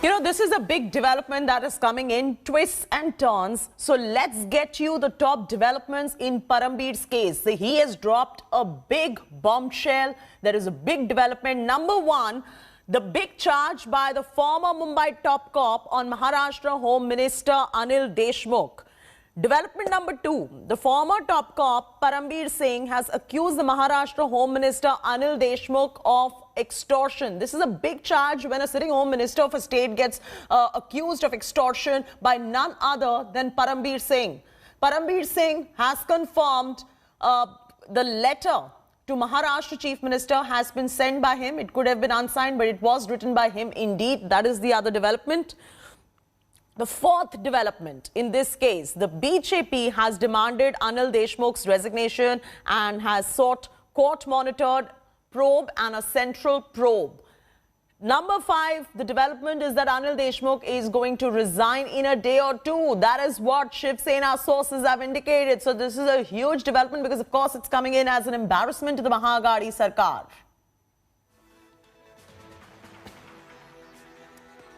You know, this is a big development that is coming in twists and turns. So let's get you the top developments in Parambir's case. He has dropped a big bombshell. There is a big development. Number one, the big charge by the former Mumbai top cop on Maharashtra Home Minister Anil Deshmukh. Development number two, the former top cop Parambir Singh has accused the Maharashtra Home Minister Anil Deshmukh of extortion. This is a big charge when a sitting Home Minister of a state gets accused of extortion by none other than Parambir Singh. Parambir Singh has confirmed the letter to Maharashtra Chief Minister has been sent by him. It could have been unsigned, but it was written by him indeed. That is the other development. The fourth development in this case, the BJP has demanded Anil Deshmukh's resignation and has sought court-monitored probe and a central probe. Number five, the development is that Anil Deshmukh is going to resign in a day or two. That is what Shiv Sena sources have indicated. So this is a huge development because, of course, it's coming in as an embarrassment to the Mahaagadi Sarkar.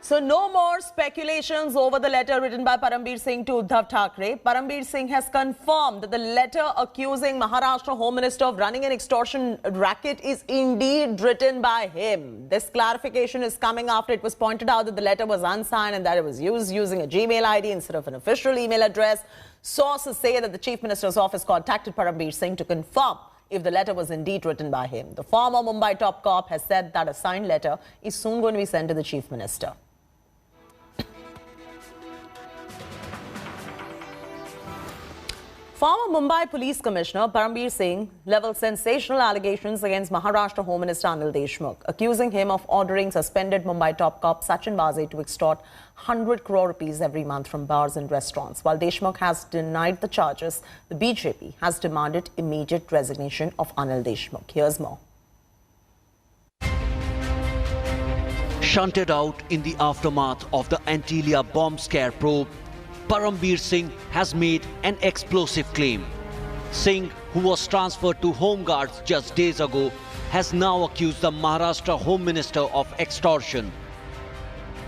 So no more speculations over the letter written by Parambir Singh to Uddhav Thackeray. Parambir Singh has confirmed that the letter accusing Maharashtra Home Minister of running an extortion racket is indeed written by him. This clarification is coming after it was pointed out that the letter was unsigned and that it was used using a Gmail ID instead of an official email address. Sources say that the Chief Minister's office contacted Parambir Singh to confirm if the letter was indeed written by him. The former Mumbai top cop has said that a signed letter is soon going to be sent to the Chief Minister. Former Mumbai Police Commissioner Parambir Singh leveled sensational allegations against Maharashtra Home Minister Anil Deshmukh, accusing him of ordering suspended Mumbai top cop Sachin Vaze to extort 100 crore rupees every month from bars and restaurants. While Deshmukh has denied the charges, the BJP has demanded immediate resignation of Anil Deshmukh. Here's more. Shunted out in the aftermath of the Antilia bomb scare probe, Parambir Singh has made an explosive claim. Singh, who was transferred to Home Guards just days ago, has now accused the Maharashtra Home Minister of extortion.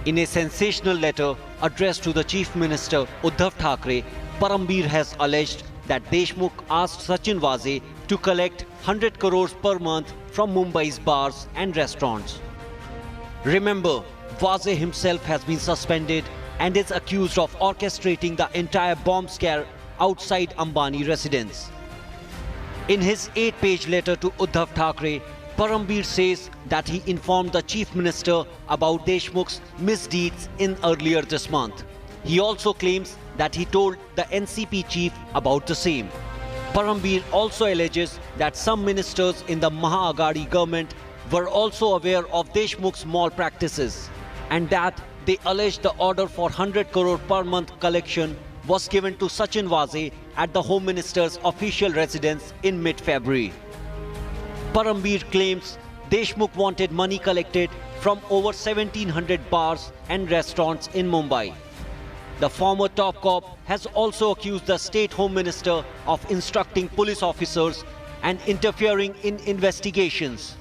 In a sensational letter addressed to the Chief Minister Uddhav Thackeray, Parambir has alleged that Deshmukh asked Sachin Vaze to collect 100 crores per month from Mumbai's bars and restaurants. Remember, Vaze himself has been suspended and is accused of orchestrating the entire bomb scare outside Ambani residence. In his 8-page letter to Uddhav Thackeray, Parambir says that he informed the Chief Minister about Deshmukh's misdeeds in earlier this month. He also claims that he told the NCP chief about the same. Parambir also alleges that some ministers in the Mahaagadi government were also aware of Deshmukh's malpractices and that they alleged the order for 100 crore per month collection was given to Sachin Vaze at the Home Minister's official residence in mid-February. Parambir claims Deshmukh wanted money collected from over 1,700 bars and restaurants in Mumbai. The former top cop has also accused the State Home Minister of instructing police officers and interfering in investigations.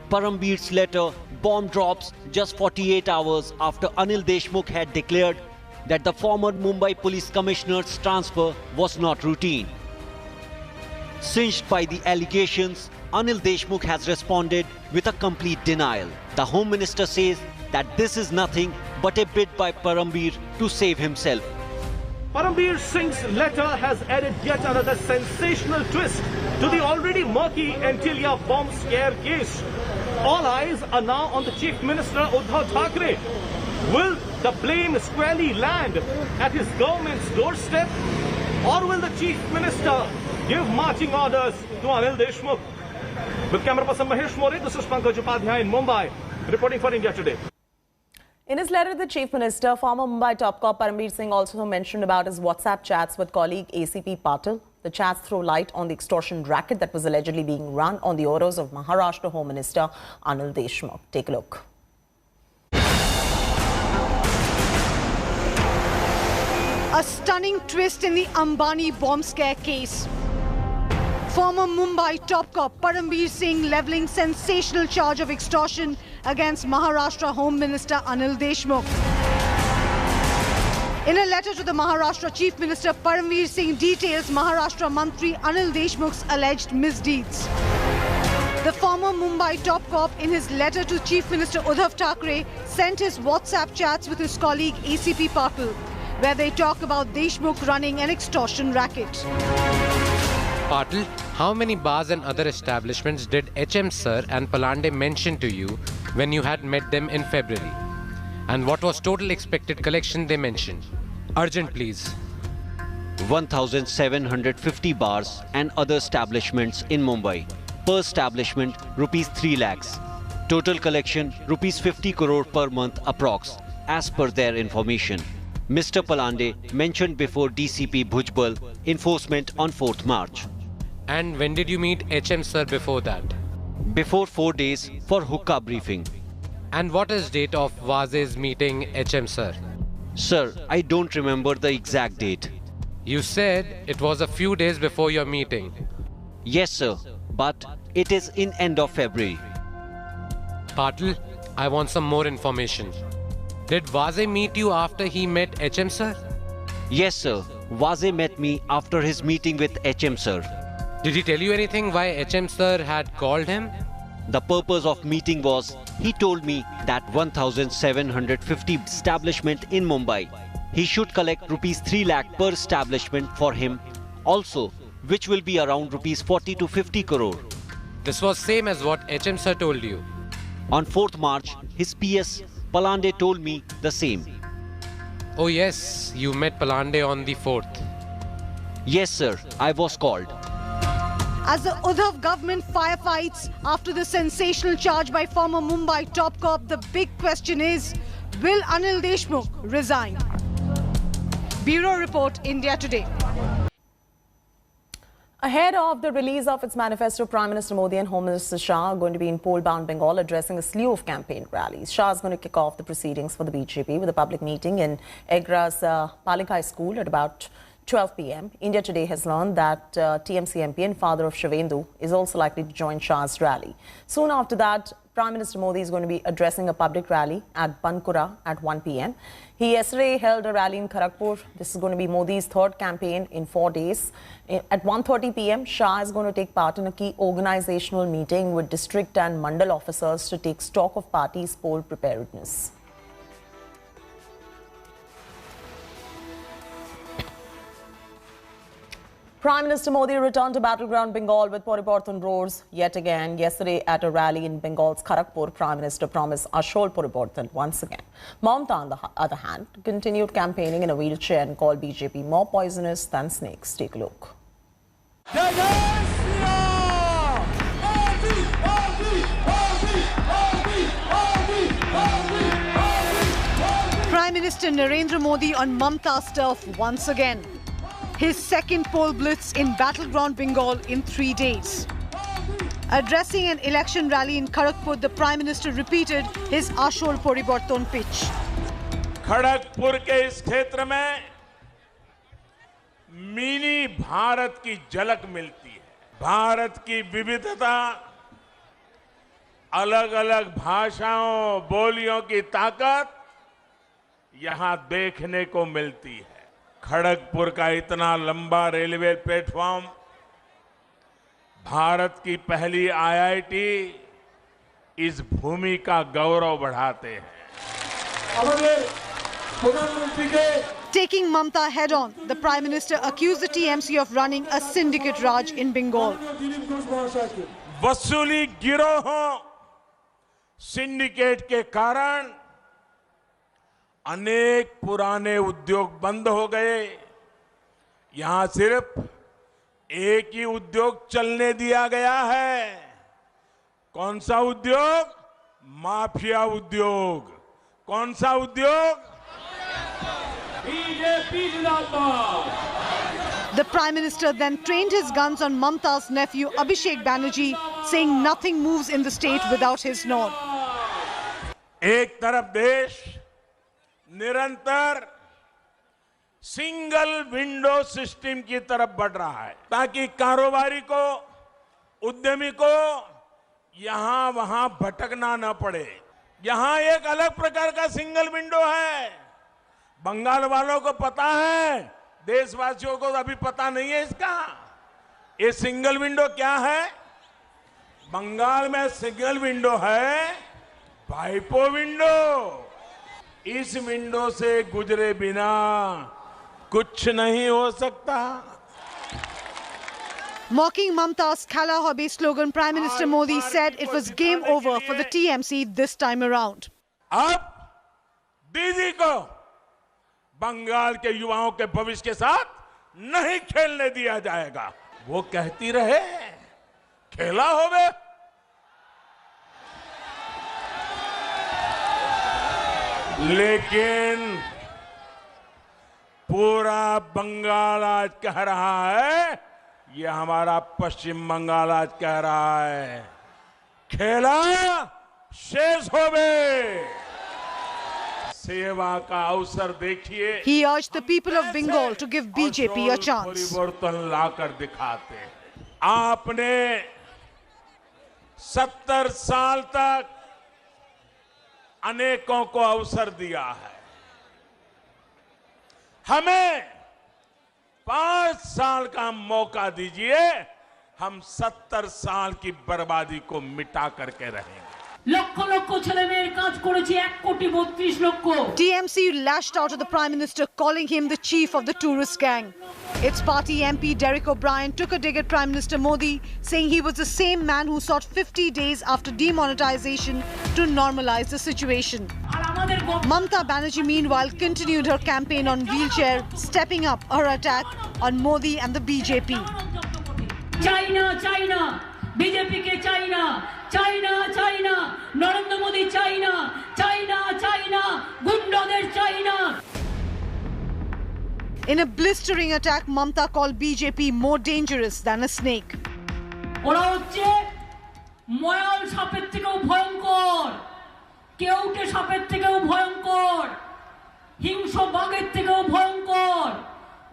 Parambir's letter bomb drops just 48 hours after Anil Deshmukh had declared that the former Mumbai Police Commissioner's transfer was not routine. Singed by the allegations, Anil Deshmukh has responded with a complete denial. The Home Minister says that this is nothing but a bid by Parambir to save himself. Parambir Singh's letter has added yet another sensational twist to the already murky Antilia bomb scare case. All eyes are now on the Chief Minister Uddhav Thackeray. Will the blame squarely land at his government's doorstep, or will the Chief Minister give marching orders to Anil Deshmukh? With camera person Mahesh More, this is Pankaj Upadhyay in Mumbai, reporting for India Today. In his letter to the Chief Minister, former Mumbai top cop Parambir Singh also mentioned about his WhatsApp chats with colleague ACP Patil. The chats throw light on the extortion racket that was allegedly being run on the orders of Maharashtra Home Minister Anil Deshmukh. Take a look. A stunning twist in the Ambani bomb scare case. Former Mumbai top cop Parambir Singh levelling sensational charge of extortion against Maharashtra Home Minister Anil Deshmukh. In a letter to the Maharashtra Chief Minister, Parambir Singh details Maharashtra Mantri Anil Deshmukh's alleged misdeeds. The former Mumbai top cop, in his letter to Chief Minister Uddhav Thackeray, sent his WhatsApp chats with his colleague ACP Patil, where they talk about Deshmukh running an extortion racket. Patil, how many bars and other establishments did HM Sir and Palande mention to you when you had met them in February? And what was total expected collection they mentioned? Urgent, please. 1,750 bars and other establishments in Mumbai. Per establishment, rupees 3 lakhs. Total collection, rupees 50 crore per month approx, as per their information. Mr. Palande mentioned before DCP Bhujbal enforcement on 4th March. And when did you meet HM Sir before that? Before 4 days for hookah briefing. And what is date of Vaze's meeting HM Sir? Sir, I don't remember the exact date. You said it was a few days before your meeting. Yes, sir, but it is in end of February. Patil, I want some more information. Did Vaze meet you after he met HM Sir? Yes, sir. Vaze met me after his meeting with HM Sir. Did he tell you anything why HM Sir had called him? The purpose of meeting was, he told me that 1,750 establishment in Mumbai, he should collect rupees 3 lakh per establishment for him, also which will be around rupees 40 to 50 crore. This was same as what HM Sir told you. On 4th March, his PS Palande told me the same. Oh yes, you met Palande on the 4th. Yes, sir, I was called. As the Uddhav government firefights after the sensational charge by former Mumbai top cop, the big question is, will Anil Deshmukh resign? Bureau Report, India Today. Ahead of the release of its manifesto, Prime Minister Modi and Home Minister Shah are going to be in poll-bound Bengal addressing a slew of campaign rallies. Shah is going to kick off the proceedings for the BJP with a public meeting in Agra's Palikai School at about 12 p.m. India Today has learned that TMC MP and father of Shivendu is also likely to join Shah's rally. Soon after that, Prime Minister Modi is going to be addressing a public rally at Bankura at 1 p.m. He yesterday held a rally in Kharagpur. This is going to be Modi's third campaign in 4 days. At 1:30 p.m., Shah is going to take part in a key organizational meeting with district and mandal officers to take stock of party's poll preparedness. Prime Minister Modi returned to battleground Bengal with Paribartan roars yet again. Yesterday at a rally in Bengal's Kharagpur, Prime Minister promised Ashol Paribartan once again. Mamata, on the other hand, continued campaigning in a wheelchair and called BJP more poisonous than snakes. Take a look. Prime Minister Narendra Modi on Mamata's turf once again. His second poll blitz in battleground Bengal in 3 days. Addressing an election rally in Kharagpur, the Prime Minister repeated his Ashol Paribartan pitch. Kharagpur के इस क्षेत्र में mini Bharat की झलक मिलती है। भारत की विविधता, अलग-अलग भाषाओं, बोलियों की ताकत यहां देखने को मिलती है। खड़गपुर का इतना लंबा रेलवे प्लेटफॉर्म, भारत की पहली IIT इस भूमि का गौरव बढ़ाते हैं। Taking Mamata head on, the Prime Minister accused the TMC of running a syndicate Raj in Bengal. वसूली गिरोहों, सिंडिकेट के कारण अनेक पुराने उद्योग बंद हो गए। यहां सिर्फ एक ही उद्योग चलने दिया गया है। कौन सा उद्योग? माफिया उद्योग। कौन सा उद्योग? बीजेपी जिंदाबाद। The Prime Minister then trained his guns on Mamata's nephew Abhishek Banerjee, saying nothing moves in the state without his nod. एक तरफ देश निरंतर सिंगल विंडो सिस्टम की तरफ बढ़ रहा है ताकि कारोबारी को उद्यमी को यहां वहां भटकना न पड़े। यहां एक अलग प्रकार का सिंगल विंडो है। बंगाल वालों को पता है, देशवासियों को अभी पता नहीं है इसका। ये सिंगल विंडो क्या है? बंगाल में सिंगल विंडो है पाइपो विंडो। इस विंडो से गुजरे बिना कुछ नहीं हो सकता। Mocking Mamta's Khala Hobi slogan, Prime Minister Modi said it was game over for the TMC this time around. अब दीदी को बंगाल के युवाओं के भविष्य के साथ नहीं खेलने दिया जाएगा। वो कहती रहे खेला होवे, लेकिन पूरा बंगाल आज कह रहा है, ये हमारा पश्चिम बंगाल आज कह रहा है, खेला शेष होवे। सेवा का अवसर देखिए। He urged the people of Bengal to give BJP a chance. परिवर्तन लाकर दिखाते। आपने 70 साल तक अनेकों को अवसर दिया है। हमें 5 साल का मौका दीजिए, हम 70 साल की बर्बादी को मिटा करके रहेंगे। TMC lashed out at the Prime Minister, calling him the chief of the tourist gang. Its party MP Derek O'Brien took a dig at Prime Minister Modi, saying he was the same man who sought 50 days after demonetization to normalize the situation. Mamta Banerjee meanwhile continued her campaign on wheelchair, stepping up her attack on Modi and the BJP. China, China, BJP ke China, China, China, Narendra Modi China, China, China, Gundader China. In a blistering attack, Mamta called BJP more dangerous than a snake. ওরা হচ্ছে ময়াল সাপের থেকেও ভয়ঙ্কর, কেউটে সাপের থেকেও ভয়ঙ্কর, হিংস্র বাঘের থেকেও ভয়ঙ্কর।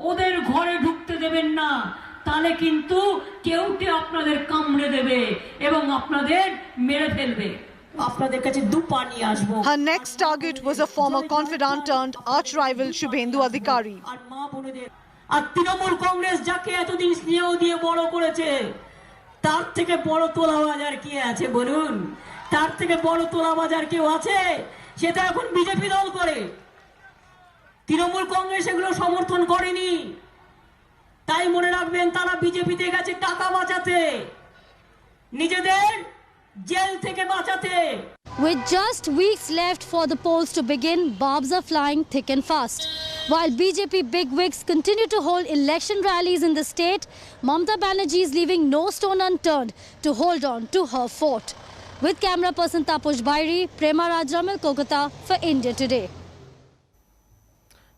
ওদের ঘরে ঢুকতে দেবেন না, তাহলে কিন্তু কেউটে আপনাদের কামড়ে দেবে এবং আপনাদের মেরে ফেলবে। আপনাদের কাছে দুপা নিয়ে আসবো। Her next target was a former confidant turned arch-rival Shubhendu Adhikari. আর মা বোনেদের আর তৃণমূল কংগ্রেস যাকে এতদিন স্নেহ দিয়ে বড় করেছে, তার থেকে বড় তোলাবাজার কি আছে বলুন? তার থেকে বড় তোলাবাজার কেউ আছে? সেটা এখন বিজেপি দল করে। তৃণমূল কংগ্রেস এগুলো সমর্থন করেনি, তাই মনে রাখবেন তারা বিজেপিতে গেছে টাকা বাঁচাতে, নিজেদের জেল থেকে বাঁচাতে। With just weeks left for the polls to begin, barbs are flying thick and fast. While BJP bigwigs continue to hold election rallies in the state, Mamta Banerjee is leaving no stone unturned to hold on to her fort. With camera person Taposh Bairi, Prema Rajramal, Kolkata for India Today.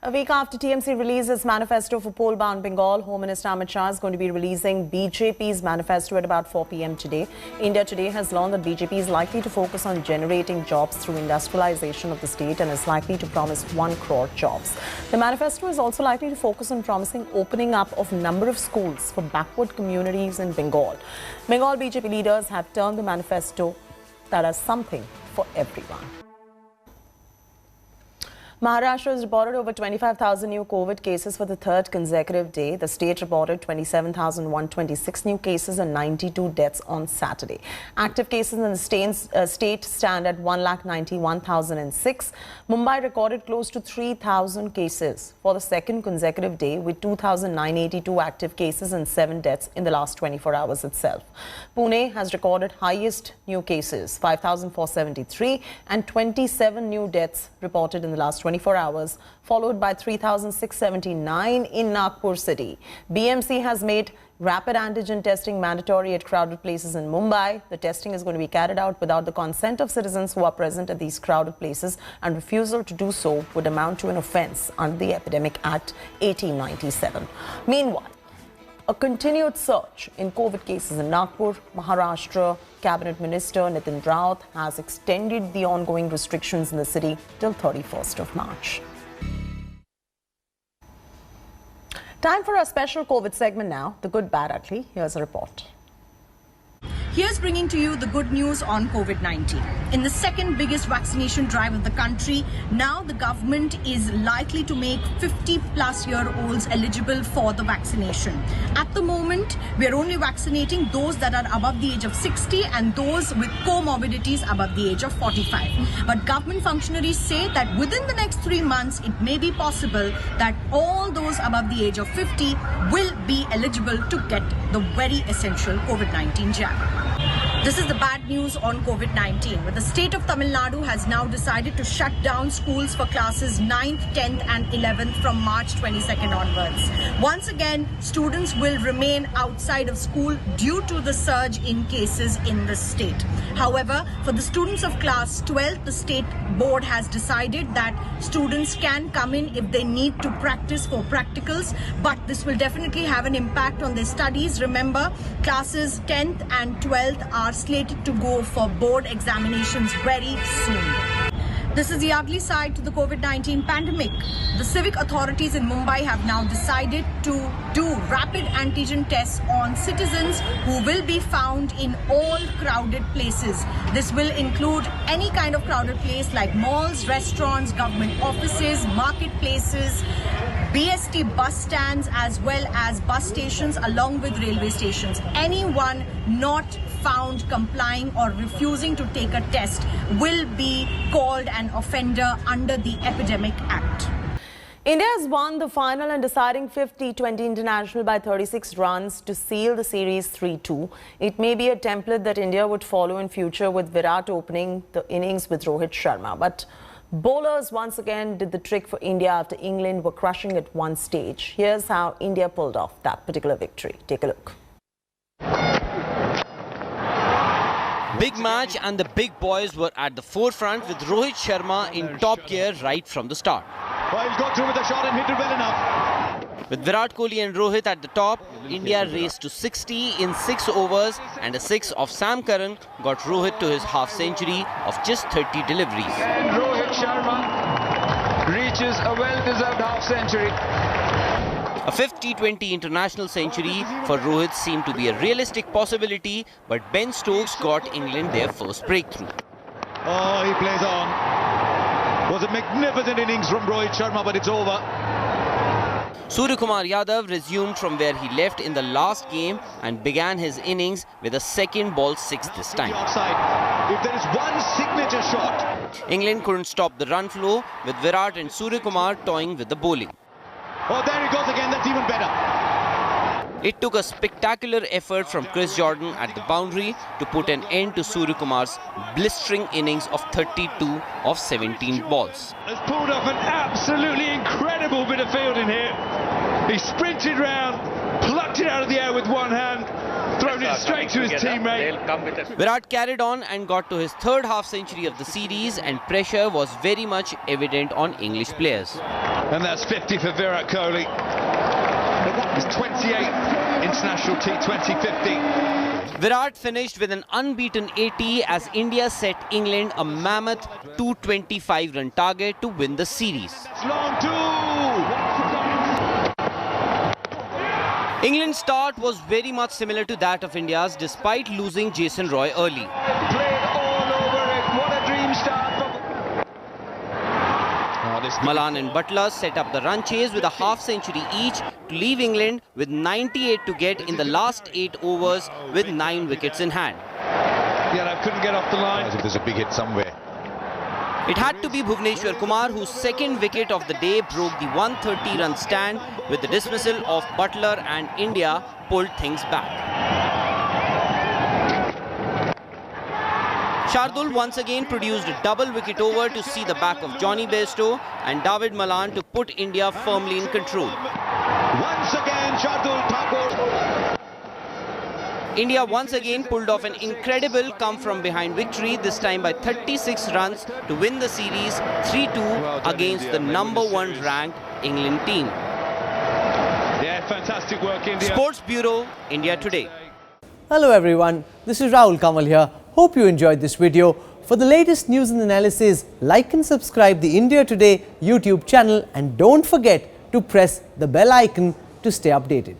A week after TMC releases manifesto for poll-bound Bengal, Home Minister Amit Shah is going to be releasing BJP's manifesto at about 4 p.m. today. India Today has learned that BJP is likely to focus on generating jobs through industrialization of the state and is likely to promise 1 crore jobs. The manifesto is also likely to focus on promising opening up of number of schools for backward communities in Bengal. Bengal BJP leaders have termed the manifesto that as something for everyone. Maharashtra has reported over 25,000 new COVID cases for the 3rd consecutive day. The state reported 27,126 new cases and 92 deaths on Saturday. Active cases in the state stand at 1,91,006. Mumbai recorded close to 3,000 cases for the 2nd consecutive day, with 2,982 active cases and 7 deaths in the last 24 hours itself. Pune has recorded highest new cases, 5,473, and 27 new deaths reported in the last 24 hours, followed by 3,679 in Nagpur city. BMC has made rapid antigen testing mandatory at crowded places in Mumbai. The testing is going to be carried out without the consent of citizens who are present at these crowded places, and refusal to do so would amount to an offence under the Epidemic Act 1897. Meanwhile, a continued surge in COVID cases in Nagpur. Maharashtra Cabinet Minister Nitin Raut has extended the ongoing restrictions in the city till 31st of March. Time for our special COVID segment now, The Good, Bad, Ugly. Here's a report. Here's bringing to you the good news on COVID-19. In the second biggest vaccination drive of the country, now the government is likely to make 50-plus-year-olds eligible for the vaccination. At the moment, we are only vaccinating those that are above the age of 60 and those with comorbidities above the age of 45. But government functionaries say that within the next 3 months, it may be possible that all those above the age of 50 will be eligible to get the very essential COVID-19 jab. This is the bad news on COVID-19, where the state of Tamil Nadu has now decided to shut down schools for classes 9th, 10th and 11th from March 22nd onwards. Once again, students will remain outside of school due to the surge in cases in the state. However, for the students of class 12th, the state board has decided that students can come in if they need to practice for practicals, but this will definitely have an impact on their studies. Remember, classes 10th and 12th are slated to go for board examinations very soon. This is the ugly side to the COVID-19 pandemic. The civic authorities in Mumbai have now decided to do rapid antigen tests on citizens who will be found in all crowded places. This will include any kind of crowded place like malls, restaurants, government offices, marketplaces, BST bus stands as well as bus stations along with railway stations. Anyone not found complying or refusing to take a test will be called an offender under the Epidemic Act. India has won the final and deciding fifth T20 international by 36 runs to seal the series 3-2. It may be a template that India would follow in future, with Virat opening the innings with Rohit Sharma. But bowlers once again did the trick for India after England were crushing at one stage. Here's how India pulled off that particular victory. Take a look. Big match and the big boys were at the forefront with Rohit Sharma in top gear right from the start. Well, he's got through with the shot and hit it well enough. With Virat Kohli and Rohit at the top, India raced to 60 in 6 overs, and a 6 of Sam Curran got Rohit to his half-century of just 30 deliveries. And Rohit Sharma reaches a well-deserved half-century. A fifth T20 international century for Rohit seemed to be a realistic possibility, but Ben Stokes got England their first breakthrough. Oh, he plays on. Was a magnificent innings from Rohit Sharma, but it's over. Suryakumar Yadav resumed from where he left in the last game and began his innings with a second ball 6 this time. If there is one signature shot. England couldn't stop the run flow, with Virat and Suryakumar toying with the bowling. Oh, there he goes again, that's even better. It took a spectacular effort from Chris Jordan at the boundary to put an end to Suryakumar's blistering innings of 32 of 17 balls. Has pulled off an absolutely incredible bit of fielding here. He sprinted round, plucked it out of the air with one hand, thrown it straight to his teammate. Virat carried on and got to his third half-century of the series, and pressure was very much evident on English players. And that's 50 for Virat Kohli. His 28th international T20 50. Virat finished with an unbeaten 80 as India set England a mammoth 225-run target to win the series. Long two. England's start was very much similar to that of India's, despite losing Jason Roy early. Played all over it. What a dream start. Malan and Butler set up the run chase with a half-century each to leave England with 98 to get in the last 8 overs with 9 wickets in hand. Yeah, I couldn't get off the line. As if there's a big hit somewhere. It had to be Bhuvneshwar Kumar, whose second wicket of the day broke the 130-run stand, with the dismissal of Butler, and India pulled things back. Shardul once again produced a double wicket over to see the back of Johnny Bairstow and David Malan to put India firmly in control. Once again, Shardul Thakur. India once again pulled off an incredible come-from-behind victory, this time by 36 runs to win the series 3-2 against the #1 ranked England team. Yeah, fantastic work, India. Sports Bureau, India Today. Hello everyone, this is Rahul Kamal here. Hope you enjoyed this video. For the latest news and analysis, like and subscribe the India Today YouTube channel, and don't forget to press the bell icon to stay updated.